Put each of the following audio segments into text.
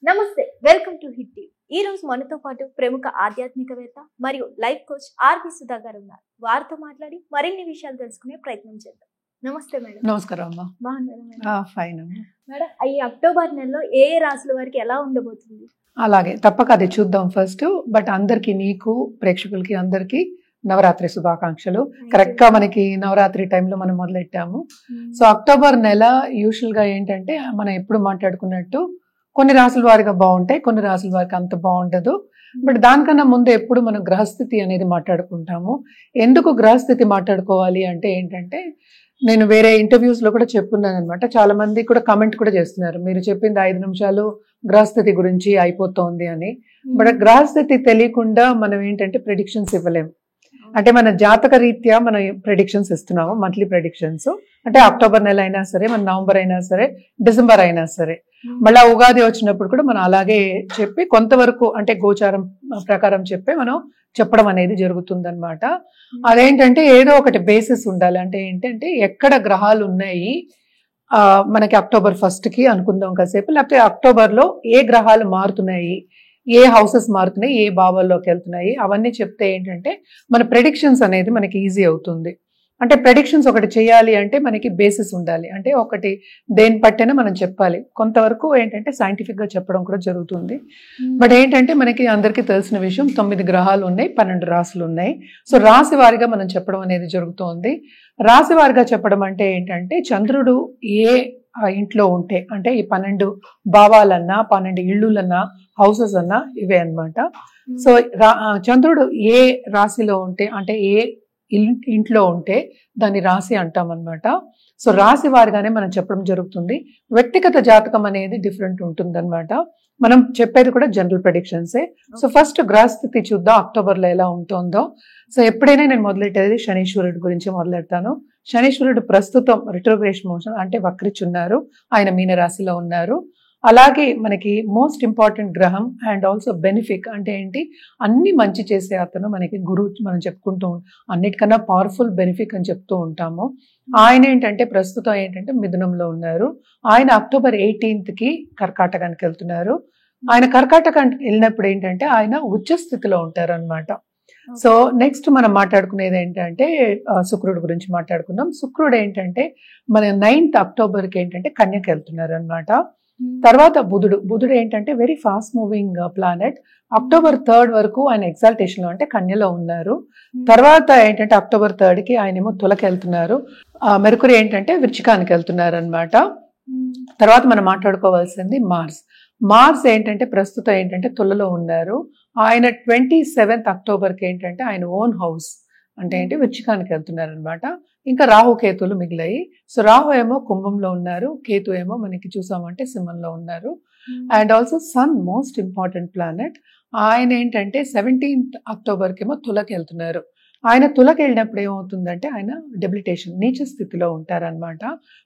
నమస్తే, welcome to hit TV. ఈ రోజు మనతో పాటు ప్రముఖ ఆధ్యాత్మికవేత్త మరియు లైఫ్ కోచ్ ఆర్పి సుధా గారు ఉన్నారు. వారితో మాట్లాడి మరిన్ని విషయాలు తెలుసుకునే ప్రయత్నం చేద్దాం. నమస్తే మేడం. నమస్కారం అమ్మా. బాగున్నారా మేడం? ఫైన్ అమ్మా. మేడం, ఈ అక్టోబర్ నెలలో ఏ రాశుల వారికి ఎలా ఉండబోతుంది? అలాగే తప్పక అది చూద్దాం ఫస్ట్. బట్ అందరికి, నీకు ప్రేక్షకులకి అందరికి నవరాత్రి శుభాకాంక్షలు. కరెక్ట్ గా మనకి నవరాత్రి టైంలో మనం మొదలెట్టాము. సో అక్టోబర్ నెల యూజువల్ గా ఏంటంటే మనం ఎప్పుడు మాట్లాడుకున్నట్టు కొన్ని రాసుల వారిగా బాగుంటాయి, కొన్ని రాసుల వారికి అంత బాగుండదు. బట్ దానికన్నా ముందు ఎప్పుడు మనం గ్రహస్థితి అనేది మాట్లాడుకుంటాము. ఎందుకు గ్రహస్థితి మాట్లాడుకోవాలి అంటే ఏంటంటే, నేను వేరే ఇంటర్వ్యూస్ లో కూడా చెప్పున్నాను అనమాట. చాలా మంది కూడా కమెంట్ కూడా చేస్తున్నారు, మీరు చెప్పింది 5 నిమిషాలు గ్రహస్థితి గురించి అయిపోతుంది అని. బట్ గ్రహస్థితి తెలియకుండా మనం ఏంటంటే ప్రెడిక్షన్స్ ఇవ్వలేము. అంటే మన జాతక రీత్యా మనం ప్రెడిక్షన్స్ ఇస్తున్నాము, మంత్లీ ప్రెడిక్షన్స్. అంటే అక్టోబర్ నెల అయినా సరే, మన నవంబర్ అయినా సరే, డిసెంబర్ అయినా సరే, మళ్ళా ఉగాది వచ్చినప్పుడు కూడా మనం అలాగే చెప్పి కొంతవరకు అంటే గోచారం ప్రకారం చెప్పి మనం చెప్పడం అనేది జరుగుతుంది అనమాట. అదేంటంటే ఏదో ఒకటి బేసిస్ ఉండాలి. అంటే ఏంటంటే ఎక్కడ గ్రహాలు ఉన్నాయి మనకి అక్టోబర్ 1 కి అనుకుందాం కాసేపు, లేకపోతే అక్టోబర్ లో ఏ గ్రహాలు మారుతున్నాయి, ఏ హౌసెస్ మారుతున్నాయి, ఏ భావాల్లోకి వెళ్తున్నాయి, అవన్నీ చెప్తే ఏంటంటే మన ప్రెడిక్షన్స్ అనేది మనకి ఈజీ అవుతుంది. అంటే ప్రెడిక్షన్స్ ఒకటి చేయాలి అంటే మనకి బేసిస్ ఉండాలి. అంటే ఒకటి దేని పట్టైనా మనం చెప్పాలి. కొంతవరకు ఏంటంటే సైంటిఫిక్ గా చెప్పడం కూడా జరుగుతుంది. బట్ ఏంటంటే మనకి అందరికీ తెలిసిన విషయం, 9 గ్రహాలు ఉన్నాయి, 12 రాశులు ఉన్నాయి. సో రాశి వారిగా మనం చెప్పడం అనేది జరుగుతోంది. రాశి వారిగా చెప్పడం అంటే ఏంటంటే చంద్రుడు ఏ ఇంట్లో ఉంటే, అంటే ఈ 12 భావాలన్నా, 12 ఇళ్ళులన్నా, హౌసెస్ అన్నా ఇవే అన్నమాట. సో చంద్రుడు ఏ రాశిలో ఉంటే, అంటే ఏ ఇంట్లో ఉంటే దాన్ని రాశి అంటాం అనమాట. సో రాశి వారిగానే మనం చెప్పడం జరుగుతుంది. వ్యక్తిగత జాతకం అనేది డిఫరెంట్ ఉంటుంది అనమాట. మనం చెప్పేది కూడా జనరల్ ప్రెడిక్షన్సే. సో ఫస్ట్ గ్రహస్థితి చూద్దాం అక్టోబర్లో ఎలా ఉంటుందో. సో ఎప్పుడైనా నేను మొదలెట్టేది శనీశ్వరుడి గురించి మొదలెడతాను. శనీశ్వరుడు ప్రస్తుతం రిట్రోగ్రేషన్ మోషన్ అంటే వక్రిచున్నారు, ఆయన మీనరాశిలో ఉన్నారు. అలాగే మనకి మోస్ట్ ఇంపార్టెంట్ గ్రహం అండ్ ఆల్సో బెనిఫిక్ అంటే ఏంటి, అన్ని మంచి చేసే అతను మనకి గురువు. మనం చెప్పుకుంటూ అన్నిటికన్నా పవర్ఫుల్ బెనిఫిక్ అని చెప్తూ ఉంటాము. ఆయన ఏంటంటే ప్రస్తుతం ఏంటంటే మిథునంలో ఉన్నారు. ఆయన అక్టోబర్ 18th కి కర్కాటకానికి వెళ్తున్నారు. ఆయన కర్కాటకానికి వెళ్ళినప్పుడు ఏంటంటే ఆయన ఉచ్చ స్థితిలో ఉంటారు అనమాట. సో నెక్స్ట్ మనం మాట్లాడుకునేది ఏంటంటే శుక్రుడు గురించి మాట్లాడుకుందాం. శుక్రుడు ఏంటంటే మన 9th అక్టోబర్కి ఏంటంటే కన్యకి వెళ్తున్నారు అనమాట. తర్వాత బుధుడు ఏంటంటే very fast moving planet. October 3rd వరకు ఆయన ఎగ్జాల్టేషన్ లో అంటే కన్యలో ఉన్నారు. తర్వాత ఏంటంటే అక్టోబర్ 3rd కి ఆయన ఏమో తులకి వెళ్తున్నారు. మెర్కురీ ఏంటంటే వృచ్చికానికి వెళ్తున్నారు అనమాట. తర్వాత మనం మాట్లాడుకోవాల్సింది మార్స్ ఏంటంటే ప్రస్తుతం ఏంటంటే తులలో ఉన్నారు. ఆయన 27th అక్టోబర్కి ఏంటంటే ఆయన ఓన్ హౌస్ అంటే ఏంటి వృచ్చికానికి వెళ్తున్నారు అనమాట. ఇంకా రాహు కేతులు మిగిలాయి. సో రాహు ఏమో కుంభంలో ఉన్నారు, కేతు ఏమో మనకి చూసామంటే సింహంలో ఉన్నారు. And also sun most important planet. ఆయన ఏంటంటే 17th అక్టోబర్కి ఏమో తులకి వెళ్తున్నారు. ఆయన తులకి వెళ్ళినప్పుడు ఏమవుతుందంటే ఆయన డెబిలిటేషన్ నీచ స్థితిలో ఉంటారనమాట.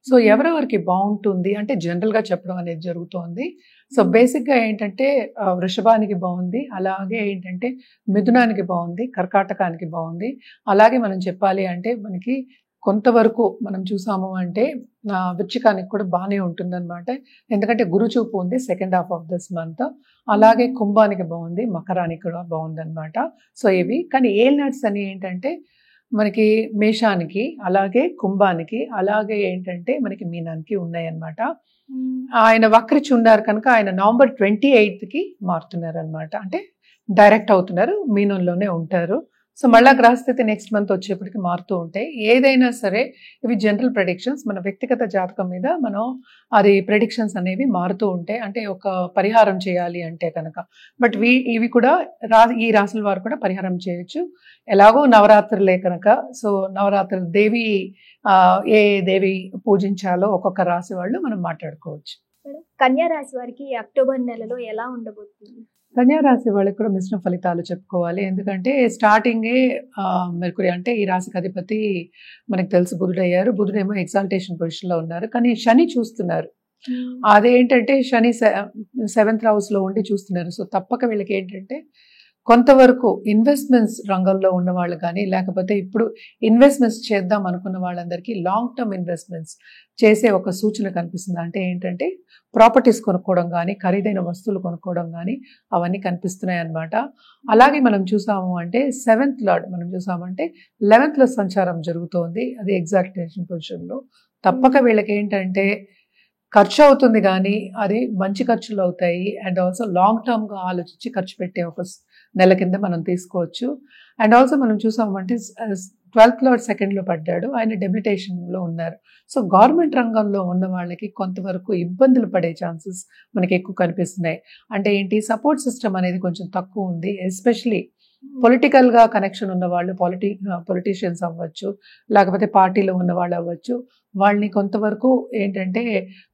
సో ఎవరెవరికి బాగుంటుంది అంటే జనరల్ గా చెప్పడం అనేది జరుగుతోంది. సో బేసిక్ గా ఏంటంటే వృషభానికి బాగుంది, అలాగే ఏంటంటే మిథునానికి బాగుంది, కర్కాటకానికి బాగుంది. అలాగే మనం చెప్పాలి అంటే మనకి కొంతవరకు మనం చూసాము అంటే వృచ్చికానికి కూడా బాగానే ఉంటుందన్నమాట. ఎందుకంటే గురు చూపు ఉంది second half of this month. అలాగే కుంభానికి బాగుంది, మకరానికి కూడా బాగుందన్నమాట. సో ఇవి కానీ ఏల్నట్స్ అని ఏంటంటే మనకి మేషానికి, అలాగే కుంభానికి, అలాగే ఏంటంటే మనకి మీనానికి ఉన్నాయన్నమాట. ఆయన వక్రిచి ఉన్నారు కనుక ఆయన నవంబర్ 28th కి మారుతున్నారు అనమాట. అంటే డైరెక్ట్ అవుతున్నారు, మీనంలోనే ఉంటారు. సో మళ్ళా గ్రహస్థితి నెక్స్ట్ మంత్ వచ్చేప్పటికి మారుతూ ఉంటాయి. ఏదైనా సరే ఇవి జనరల్ ప్రెడిక్షన్స్, మన వ్యక్తిగత జాతకం మీద మనం అది ప్రెడిక్షన్స్ అనేవి మారుతూ ఉంటాయి. అంటే ఒక పరిహారం చేయాలి అంటే కనుక. బట్ ఇవి కూడా ఈ రాశుల వారు కూడా పరిహారం చేయొచ్చు. ఎలాగో నవరాత్రులే కనుక. సో నవరాత్రులు దేవి ఏ దేవి పూజించాలో ఒక్కొక్క రాశి వాళ్ళు మనం మాట్లాడుకోవచ్చు. కన్యా రాశి వారికి అక్టోబర్ నెలలో ఎలా ఉండబోతుంది? కన్యా రాశి వాళ్ళకి కూడా మిశ్రమ ఫలితాలు చెప్పుకోవాలి. ఎందుకంటే స్టార్టింగే మెర్కురీ అంటే ఈ రాశికి అధిపతి మనకు తెలుసు బుధుడయ్యారు. బుధుడేమో ఎగ్జాల్టేషన్ పొజిషన్ లో ఉన్నారు, కానీ శని చూస్తున్నారు. అదేంటంటే శని 7th house లో ఉండి చూస్తున్నారు. సో తప్పక వీళ్ళకి ఏంటంటే కొంతవరకు ఇన్వెస్ట్మెంట్స్ రంగంలో ఉన్న వాళ్ళు కానీ లేకపోతే ఇప్పుడు ఇన్వెస్ట్మెంట్స్ చేద్దాం అనుకున్న వాళ్ళందరికీ లాంగ్ టర్మ్ ఇన్వెస్ట్మెంట్స్ చేసే ఒక సూచన కనిపిస్తుంది. అంటే ఏంటంటే ప్రాపర్టీస్ కొనుక్కోవడం కానీ ఖరీదైన వస్తువులు కొనుక్కోవడం కానీ అవన్నీ కనిపిస్తున్నాయి అన్నమాట. అలాగే మనం చూసాము అంటే 7th లార్డ్ మనం చూసామంటే 11th లో సంచారం జరుగుతోంది. అది ఎగ్జాక్టేషన్ పొజిషన్లో. తప్పక వీళ్ళకి ఏంటంటే ఖర్చు అవుతుంది కానీ అది మంచి ఖర్చులు అవుతాయి. అండ్ ఆల్సో లాంగ్ టర్మ్గా ఆలోచించి ఖర్చు పెట్టే ఒక నెల కింద మనం తీసుకోవచ్చు. అండ్ ఆల్సో మనం చూసామంటే 12th లార్డ్ 2nd లో పడ్డాడు. ఆయన డెబిలిటేషన్లో ఉన్నారు. సో గవర్నమెంట్ రంగంలో ఉన్న వాళ్ళకి కొంతవరకు ఇబ్బందులు పడే ఛాన్సెస్ మనకి ఎక్కువ కనిపిస్తున్నాయి. అంటే ఏంటి, సపోర్ట్ సిస్టమ్ అనేది కొంచెం తక్కువ ఉంది. ఎస్పెషలీ పొలిటికల్గా కనెక్షన్ ఉన్న వాళ్ళు, పొలిటీషియన్స్ అవ్వచ్చు, లేకపోతే పార్టీలో ఉన్న వాళ్ళు అవ్వచ్చు, వాళ్ళని కొంతవరకు ఏంటంటే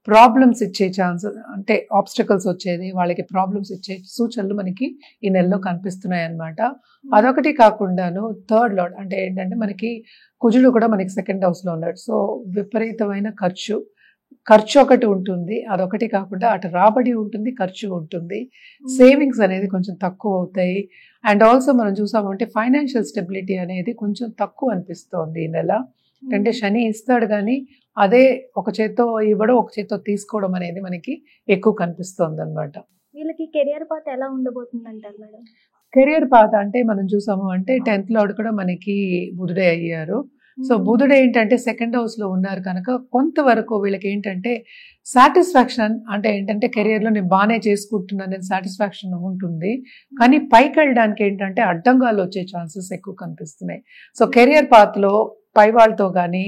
ప్రాబ్లమ్స్ ఇచ్చే ఛాన్స్, అంటే ఆబ్స్టకల్స్ వచ్చేది, వాళ్ళకి ప్రాబ్లమ్స్ ఇచ్చే సూచనలు మనకి ఈ నెలలో కనిపిస్తున్నాయి అన్నమాట. అదొకటి కాకుండాను 3rd లార్డ్ అంటే ఏంటంటే మనకి కుజుడు కూడా మనకి 2nd హౌస్లో ఉన్నాడు. సో విపరీతమైన ఖర్చు ఒకటి ఉంటుంది. అదొకటి కాకుండా అటు రాబడి ఉంటుంది, ఖర్చు ఉంటుంది. సేవింగ్స్ అనేది కొంచెం తక్కువ అవుతాయి. అండ్ ఆల్సో మనం చూసామంటే ఫైనాన్షియల్ స్టెబిలిటీ అనేది కొంచెం తక్కువ అనిపిస్తోంది ఈ నెల. అంటే శని ఇస్తాడు కానీ అదే ఒక చేత్తో ఇవ్వడం, ఒక చేత్తో తీసుకోవడం అనేది మనకి ఎక్కువ కనిపిస్తోంది అనమాట. వీళ్ళకి కెరియర్ పాత్ ఎలా ఉండబోతుంది అంటారు మేడం? కెరియర్ పాత అంటే మనం చూసాము అంటే 10th లార్డ్ కూడా మనకి బుధుడే అయ్యారు. సో బుధుడు ఏంటంటే 2nd హౌస్లో ఉన్నారు కనుక కొంతవరకు వీళ్ళకి ఏంటంటే సాటిస్ఫాక్షన్, అంటే ఏంటంటే కెరియర్లో నేను బాగానే చేసుకుంటున్నాను సాటిస్ఫాక్షన్ ఉంటుంది. కానీ పైకి వెళ్ళడానికి ఏంటంటే అడ్డంగాలు వచ్చే ఛాన్సెస్ ఎక్కువ కనిపిస్తున్నాయి. సో కెరియర్ పాత్లో పై వాళ్ళతో కానీ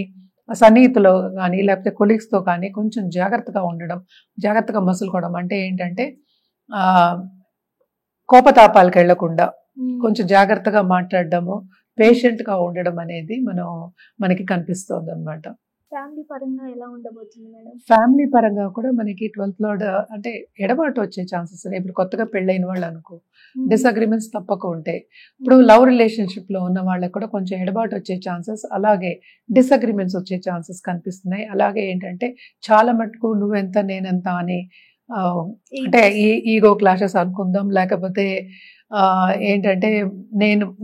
సన్నిహితులు కానీ లేకపోతే కొలీగ్స్తో కానీ కొంచెం జాగ్రత్తగా ఉండడం, జాగ్రత్తగా మసులుకోవడం. అంటే ఏంటంటే కోపతాపాలకు వెళ్లకుండా కొంచెం జాగ్రత్తగా మాట్లాడడము, పేషెంట్గా ఉండడం అనేది మనకి కనిపిస్తుంది అనమాట. ఫ్యామిలీ పరంగా ఎలా ఉండబోతుంది మేడం? ఫ్యామిలీ పరంగా కూడా మనకి 12th లార్డ్ అంటే ఎడబాటు వచ్చే ఛాన్సెస్ ఉన్నాయి. ఇప్పుడు కొత్తగా పెళ్ళైన వాళ్ళు అనుకో డిసగ్రిమెంట్స్ తప్పక ఉంటాయి. ఇప్పుడు లవ్ రిలేషన్షిప్లో ఉన్న వాళ్ళకి కూడా కొంచెం ఎడబాటు వచ్చే ఛాన్సెస్, అలాగే డిసగ్రిమెంట్స్ వచ్చే ఛాన్సెస్ కనిపిస్తున్నాయి. అలాగే ఏంటంటే చాలా మటుకు నువ్వెంత నేనెంత అని అంటే ఈగో క్లాషెస్ అనుకుందాం, లేకపోతే ఏంటంటే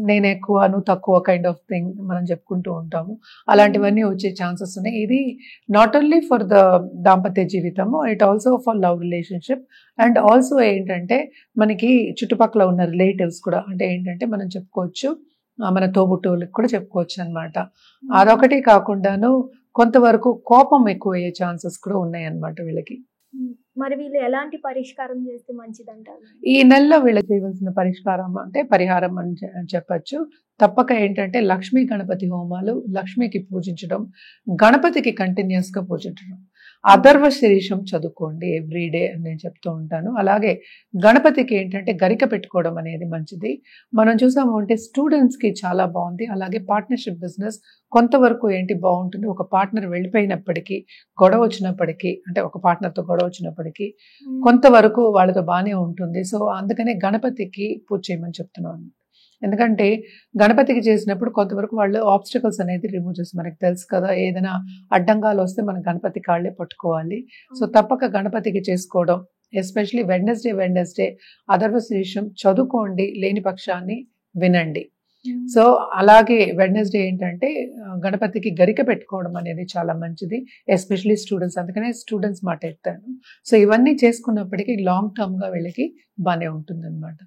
నేను ఎక్కువ నువ్వు తక్కువ కైండ్ ఆఫ్ థింగ్ మనం చెప్పుకుంటూ ఉంటాము. అలాంటివన్నీ వచ్చే ఛాన్సెస్ ఉన్నాయి. ఇది నాట్ ఓన్లీ ఫర్ ద దాంపత్య జీవితము, it also for love relationship. And also ఏంటంటే మనకి చుట్టుపక్కల ఉన్న రిలేటివ్స్ కూడా, అంటే ఏంటంటే మనం చెప్పుకోవచ్చు మన తోబుట్టువులకు కూడా చెప్పుకోవచ్చు అనమాట. అదొకటి కాకుండాను కొంతవరకు కోపం ఎక్కువ అయ్యే ఛాన్సెస్ కూడా ఉన్నాయి అన్నమాట వీళ్ళకి. మరి వీళ్ళు ఎలాంటి పరిష్కారం చేస్తే మంచిది అంటారు? ఈ నెలలో వీళ్ళు చేయవలసిన పరిష్కారం అంటే పరిహారం అని చెప్పచ్చు. తప్పక ఏంటంటే లక్ష్మీ గణపతి హోమాలు, లక్ష్మికి పూజించడం, గణపతికి కంటిన్యూస్గా పూజించడం, అథర్వ శీర్షం చదువుకోండి ఎవ్రీడే అని నేను చెప్తూ ఉంటాను. అలాగే గణపతికి ఏంటంటే గరిక పెట్టుకోవడం అనేది మంచిది. మనం చూసాము అంటే స్టూడెంట్స్కి చాలా బాగుంది. అలాగే పార్ట్నర్షిప్ బిజినెస్ కొంతవరకు ఏంటి బాగుంటుంది. ఒక పార్ట్నర్ వెళ్ళిపోయినప్పటికీ, గొడవ వచ్చినప్పటికీ, అంటే ఒక పార్ట్నర్తో గొడవ వచ్చినప్పటికీ కొంతవరకు వాళ్ళతో బాగానే ఉంటుంది. సో అందుకనే గణపతికి పూజ చేయమని చెప్తున్నాను. ఎందుకంటే గణపతికి చేసినప్పుడు కొంతవరకు వాళ్ళు ఆబ్స్టకల్స్ అనేది రిమూవ్ చేసి, మనకి తెలుసు కదా ఏదైనా అడ్డంగాలు వస్తే మనం గణపతి కాళ్ళే పట్టుకోవాలి. సో తప్పక గణపతికి చేసుకోవడం, ఎస్పెషలీ వెడ్నెస్డే అథర్వ శీర్షం చదువుకోండి, లేని పక్షాన్ని వినండి. సో అలాగే వెడ్నెస్డే ఏంటంటే గణపతికి గరిక పెట్టుకోవడం అనేది చాలా మంచిది, ఎస్పెషలీ స్టూడెంట్స్. అందుకనే స్టూడెంట్స్ మాట ఎత్తాను. సో ఇవన్నీ చేసుకున్నప్పటికీ లాంగ్ టర్మ్గా వీళ్ళకి బాగానే ఉంటుంది అనమాట.